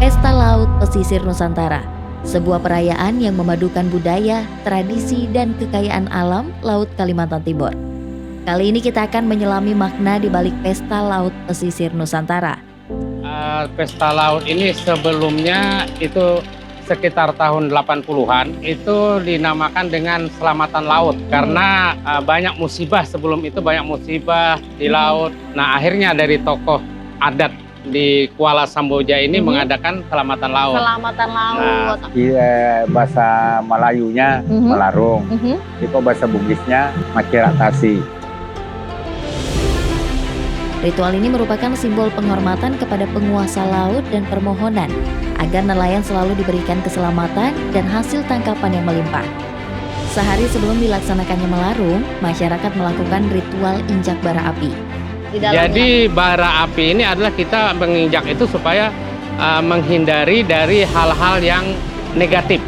Pesta Laut Pesisir Nusantara, sebuah perayaan yang memadukan budaya, tradisi, dan kekayaan alam Laut Kalimantan Timur. Kali ini kita akan menyelami makna di balik Pesta Laut Pesisir Nusantara. Pesta Laut ini sebelumnya itu sekitar tahun 80-an itu dinamakan dengan Selamatan Laut karena banyak musibah sebelum itu, banyak musibah di laut. Nah, akhirnya dari tokoh adat di Kuala Samboja ini mengadakan Selamatan Laut. Selamatan Laut. Bahasa Melayunya melarung, itu bahasa Bugisnya makiratasi. Ritual ini merupakan simbol penghormatan kepada penguasa laut dan permohonan agar nelayan selalu diberikan keselamatan dan hasil tangkapan yang melimpah. Sehari sebelum dilaksanakannya melarung, masyarakat melakukan ritual injak bara api. Jadi bara api ini adalah kita menginjak itu supaya menghindari dari hal-hal yang negatif.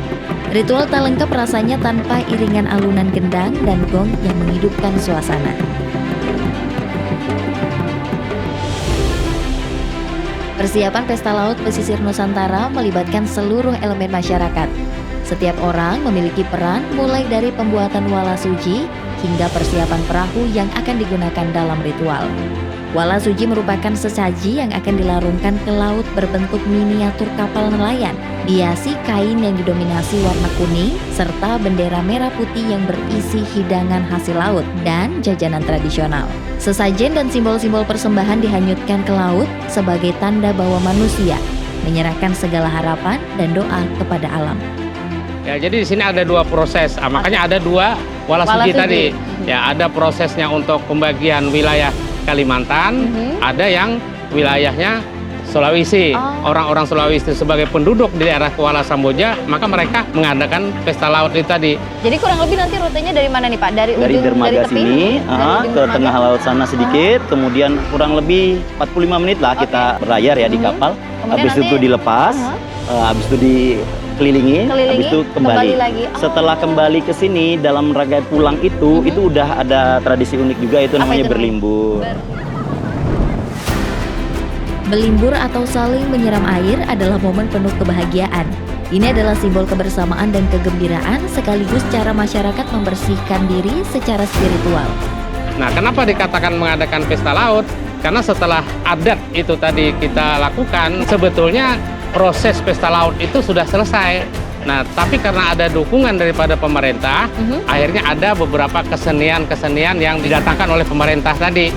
Ritual tak lengkap rasanya tanpa iringan alunan gendang dan gong yang menghidupkan suasana. Persiapan Pesta Laut Pesisir Nusantara melibatkan seluruh elemen masyarakat. Setiap orang memiliki peran mulai dari pembuatan wala suji hingga persiapan perahu yang akan digunakan dalam ritual. Wala suji merupakan sesaji yang akan dilarungkan ke laut berbentuk miniatur kapal nelayan, dihiasi kain yang didominasi warna kuning, serta bendera merah putih yang berisi hidangan hasil laut dan jajanan tradisional. Sesajen dan simbol-simbol persembahan dihanyutkan ke laut sebagai tanda bahwa manusia menyerahkan segala harapan dan doa kepada alam. Ya, jadi di sini ada dua proses, makanya ada dua wala suji tadi. Ya, ada prosesnya untuk pembagian wilayah Kalimantan, ada yang wilayahnya Sulawesi. Orang-orang Sulawesi sebagai penduduk di daerah Kuala Samboja, maka mereka mengadakan Pesta Laut itu tadi. Jadi kurang lebih nanti rutenya dari mana nih Pak? Dari dermaga sini ke tengah laut sana sedikit, kemudian kurang lebih 45 menit lah kita berlayar ya di kapal. Habis itu dilepas, habis itu dikelilingi, habis itu kembali lagi. Setelah kembali ke sini dalam rangkaian pulang itu udah ada tradisi unik juga, itu namanya berlimbur. Berlimbur atau saling menyiram air adalah momen penuh kebahagiaan. Ini adalah simbol kebersamaan dan kegembiraan sekaligus cara masyarakat membersihkan diri secara spiritual. Nah, kenapa dikatakan mengadakan Pesta Laut? Karena setelah adat itu tadi kita lakukan, sebetulnya proses Pesta Laut itu sudah selesai. Nah, tapi karena ada dukungan daripada pemerintah, akhirnya ada beberapa kesenian-kesenian yang didatangkan oleh pemerintah tadi.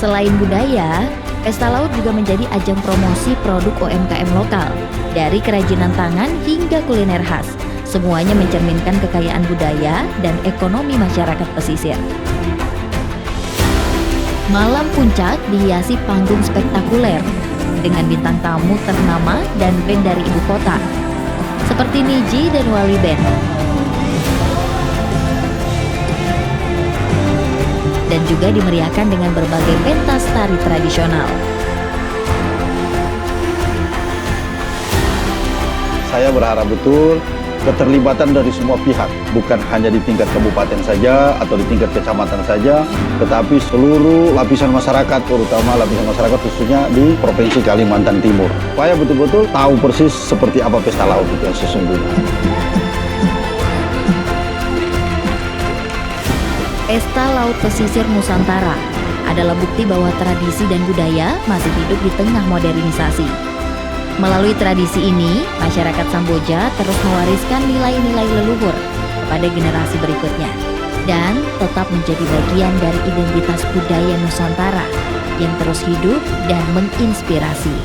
Selain budaya, Pesta Laut juga menjadi ajang promosi produk UMKM lokal, dari kerajinan tangan hingga kuliner khas. Semuanya mencerminkan kekayaan budaya dan ekonomi masyarakat pesisir. Malam puncak dihiasi panggung spektakuler dengan bintang tamu ternama dan band dari ibu kota, seperti Niji dan Wali Band. Dan juga dimeriahkan dengan berbagai pentas tari tradisional. Saya berharap betul keterlibatan dari semua pihak, bukan hanya di tingkat kabupaten saja atau di tingkat kecamatan saja, tetapi seluruh lapisan masyarakat, terutama lapisan masyarakat khususnya di Provinsi Kalimantan Timur. Supaya betul-betul tahu persis seperti apa Pesta Laut itu yang sesungguhnya. Pesta Laut Pesisir Nusantara adalah bukti bahwa tradisi dan budaya masih hidup di tengah modernisasi. Melalui tradisi ini, masyarakat Samboja terus mewariskan nilai-nilai leluhur kepada generasi berikutnya dan tetap menjadi bagian dari identitas budaya Nusantara yang terus hidup dan menginspirasi.